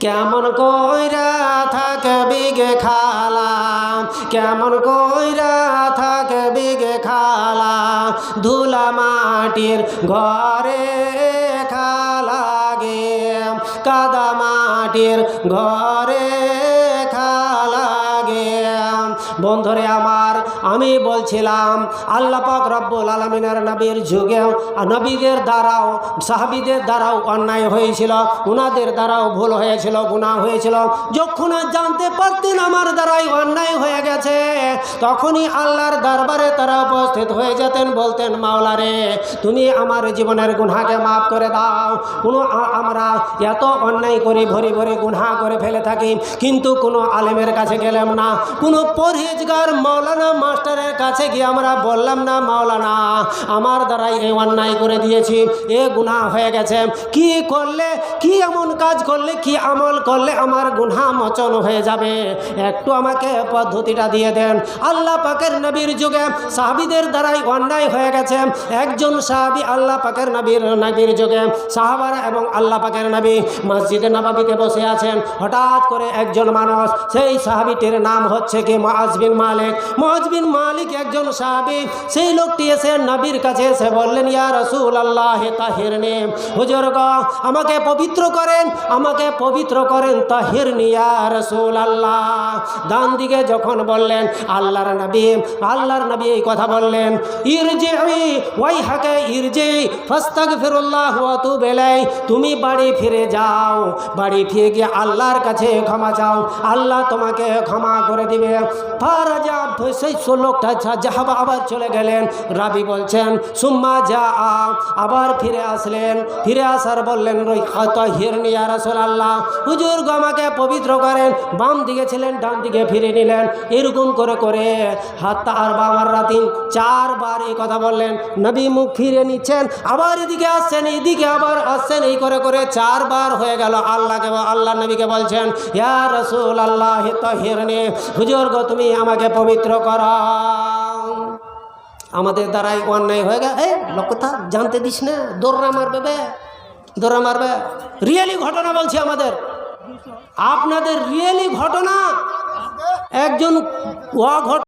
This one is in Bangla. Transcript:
কেমন কইরা থাকবি গে খালা, কেমন কইরা থাকবি গে খালা, ধুলা মাটির ঘরে খালা গে, কাদা মাটির ঘরে খালা গে। বন্ধুরে আমার, আমি বলছিলাম আল্লাহ পাক রব্বুল আলামিনের নবীর যুগে নবীদের দ্বারাও সাহাবীদের দ্বারাও অন্যায় হয়েছিল, উনাদের দ্বারাও ভুল হয়েছিল, গুনাহ হয়েছিল। যখন জানতে পারতেন আমার দ্বারাই অন্যায় হয়ে গেছে, তখনই আল্লাহর দরবারে তারা উপস্থিত হয়ে যেতেন, বলতেন মাওলা রে, তুমি আমার জীবনের গুনাহকে মাফ করে দাও। আমরা এত অন্যায় করি, ভরি ভরি গুনাহ করে ফেলে থাকি, কিন্তু কোনো আলেমের কাছে গেলাম না, কোনো পরহেজগার মাওলানা মাস্টারের কাছে গিয়ে আমরা বললাম না মাওলানা আমার দ্বারাই এই অন্যায় করে দিয়েছি, এ গুনাহ হয়ে গেছে, কি করলে, কি এমন কাজ করলে, কি আমল করলে আমার গুনাহ মোচন হয়ে যাবে, একটু আমাকে পদ্ধতিটা দিয়ে দেন। আল্লাহ পাকের নবীর যুগে সাহাবীদের দ্বারাই অন্যায় হয়ে গেছে। একজন সাহাবী আল্লাহ পাকের নবীর যুগে সাহাবারা এবং আল্লাহ পাকের নবী মসজিদে নববীতে বসে আছেন। হঠাৎ করে একজন মানুষ, সেই সাহাবীটির নাম হচ্ছে কি মুআজ বিন মালিক। মুআজ বিন মালিক একজন সাহাবী। সেই লোকটি এসে নবীর কাছে এসে বললেন, ইয়া রাসূলুল্লাহ তাহিরনি, হুজুর গো আমাকে পবিত্র করেন, আমাকে পবিত্র করেন, তাহিরনি ইয়া রাসূলুল্লাহ। ডান দিকে যখন বললেন আল্লাহর নবী এই কথা বললেন, ইরজিই ওয়াইহাকা ইরজিই ফাস্তাগফিরুল্লাহ ওয়া তুব ইলাইহি, তুমি বাড়ি ফিরে যাও, বাড়ি ফিরে গিয়ে আল্লাহর কাছে ক্ষমা চাও, আল্লাহ তোমাকে ক্ষমা করে দিবে। ফারাজা, সেই লোকটা যাহাবা আবার চলে গেলেন। রাবি বলছেন সুম্মা যা, আবার ফিরে আসলেন, ফিরে আসার বললেন তাহিরনি ইয়া রাসূলুল্লাহ, হুজুর গো আমাকে পবিত্র করেন। বাম দিকে ছিলেন, ডান দিকে ফিরে নিলেন, এরকম করে করে হাত্তা আর বাবার রাতিন 4 বার এই কথা বললেন। নবী মুখ ফিরে নিচ্ছেন, আবার এদিকে আসছেন, এদিকে আবার আসছেন, এই করে করে 4 বার হয়ে গেল। আল্লাহ নবীকে বলছেন, ইয়া রাসূলুল্লাহ তাহিরনি, হুজুর গো তুমি আমাকে পবিত্র করো, আমাদের দ্বারাই অন্যায় হয়ে গেছে। লোকটা জানতে দিস না, দৌড়া মারবে, দৌড়া মারবে। রিয়েলি ঘটনা বলছি, আমাদের আপনাদের রিয়েলি ঘটনা। একজন